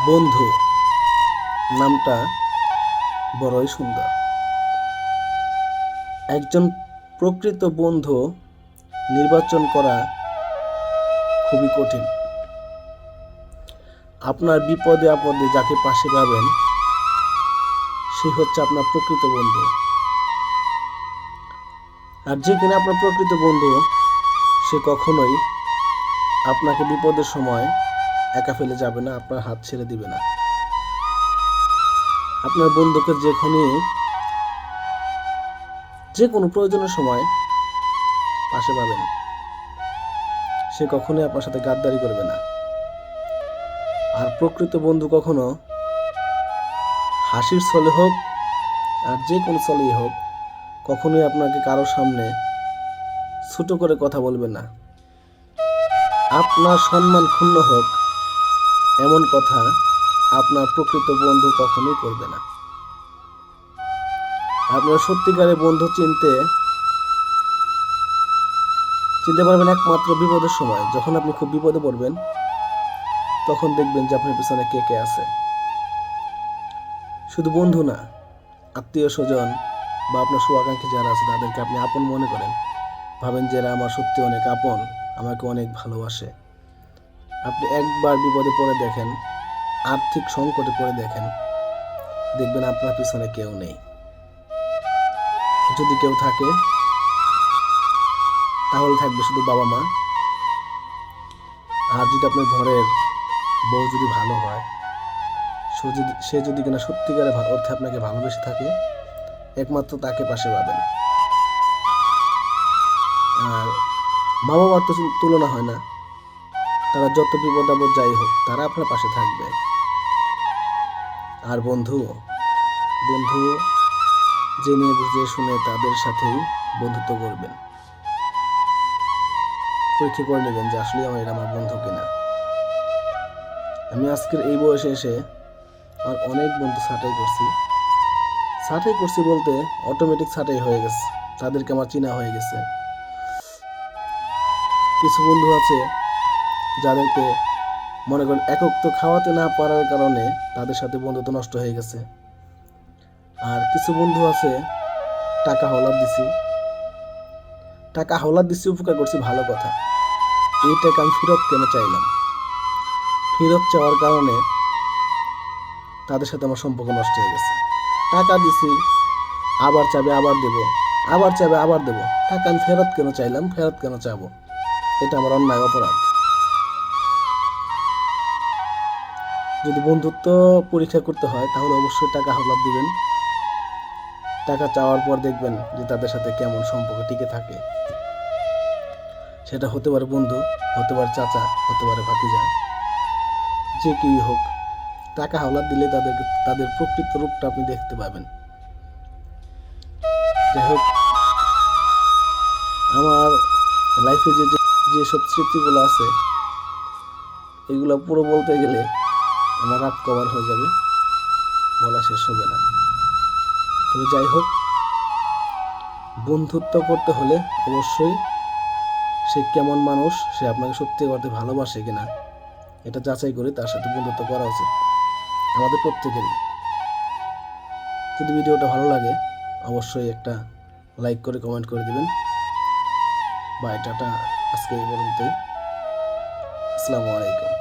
বন্ধু নামটা বড়ই সুন্দর। একজন প্রকৃত বন্ধু নির্বাচন করা খুবই কঠিন। আপনার বিপদে আপদে যাকে পাশে পাবেন সে হচ্ছে আপনার প্রকৃত বন্ধু। আর যে কিনা আপনার প্রকৃত বন্ধু সে কখনোই আপনাকে বিপদের সময় একা ফেলে যাবে না, আপনার হাত ছেড়ে দিবে না। আপনার বন্ধুকে যে কোনো প্রয়োজনের সময় পাশে পাবেন। সে কখনোই আপনার সাথে গাদ্দারি করবে না। আর প্রকৃত বন্ধু কখনো হাসির ছলে হোক আর যে কোনো ছলেই হোক কখনোই আপনাকে কারোর সামনে ছোট করে কথা বলবে না। আপনার সম্মান ক্ষুণ্ণ হোক এমন কথা আপনার প্রকৃত বন্ধু কখনোই করবে না। আপনার সত্যিকারের বন্ধু চিনতে পারবেন একমাত্র বিপদের সময়। যখন আপনি খুব বিপদে পড়বেন তখন দেখবেন যে আপনার পিছনে কে কে আছে। শুধু বন্ধু না, আত্মীয় স্বজন বা আপনার শুভাকাঙ্ক্ষী যারা আছে তাদেরকে আপনি আপন মনে করেন, ভাবেন যে এরা আমার সত্যি অনেক আপন, আমাকে অনেক ভালোবাসে। আপনি একবার বিপদে পড়ে দেখেন, আর্থিক সংকটে পড়ে দেখেন, দেখবেন আপনার পিছনে কেউ নেই। যদি কেউ থাকে তাহলে থাকবে শুধু বাবা মা। আর যদি আপনার ঘরের বউ যদি ভালো হয়, সে যদি কিনা সত্যিকারের অর্থে আপনাকে ভালোবেসে থাকে, একমাত্র তাকে পাশে পাবেন। আর মা বাবার তো তুলনা হয় না। তারা যত বিপদ আপদ যাই হোক তারা আপনার পাশে থাকবে। আর বন্ধু জেনে বুঝে শুনে তাদের সাথেই বন্ধুত্ব করবেন। পরীক্ষা করে নেবেন যে আসলে আমার বন্ধু কিনা। আমি আজকের এই বয়সে এসে আর অনেক বন্ধু ছাঁটাই করছি বলতে অটোমেটিক ছাঁটাই হয়ে গেছে, তাদেরকে আমার চেনা হয়ে গেছে। কিছু বন্ধু আছে যাদেরকে মনে করেন একক তো খাওয়াতে না পারার কারণে তাদের সাথে বন্ধুত্ব নষ্ট হয়ে গেছে। আর কিছু বন্ধু আছে টাকা হাওলাত দিছি উপকার করছি, ভালো কথা। এই টাকা আমি ফেরত কেন চাইলাম? ফেরত চাওয়ার কারণে তাদের সাথে আমার সম্পর্ক নষ্ট হয়ে গেছে। টাকা দিছি, আবার চাবে আবার দেব, আবার চাবে আবার দেব। টাকা আমি ফেরত কেন চাইলাম, ফেরত কেন চাবো? এটা আমার অন্যায়, অপরাধ। যদি বন্ধুত্ব পরীক্ষা করতে হয় তাহলে অবশ্যই টাকা হাওলাত দিবেন। টাকা চাওয়ার পর দেখবেন যে তাদের সাথে কেমন সম্পর্ক টিকে থাকে। সেটা হতে পারে বন্ধু, হতে পারে চাচা, হতে পারে ভাতিজা, যে কেউই হোক। টাকা হাওলাত দিলে তাদের প্রকৃত রূপটা আপনি দেখতে পাবেন। যাই হোক, আমার লাইফে যেসব স্মৃতিগুলো আছে এগুলো পুরো বলতে গেলে আমার রাত কভার হয়ে যাবে, বলা শেষ হবে না। তবে যাই হোক, বন্ধুত্ব করতে হলে অবশ্যই সে কেমন মানুষ, সে আপনাকে সত্যি করতে ভালোবাসে কিনা এটা যাচাই করে তার সাথে বন্ধুত্ব করা উচিত আমাদের প্রত্যেকেরই। যদি ভিডিওটা ভালো লাগে অবশ্যই একটা লাইক করে কমেন্ট করে দিবেন। বাই, টাটা, আজকে এই পর্যন্তই। আসসালামু আলাইকুম।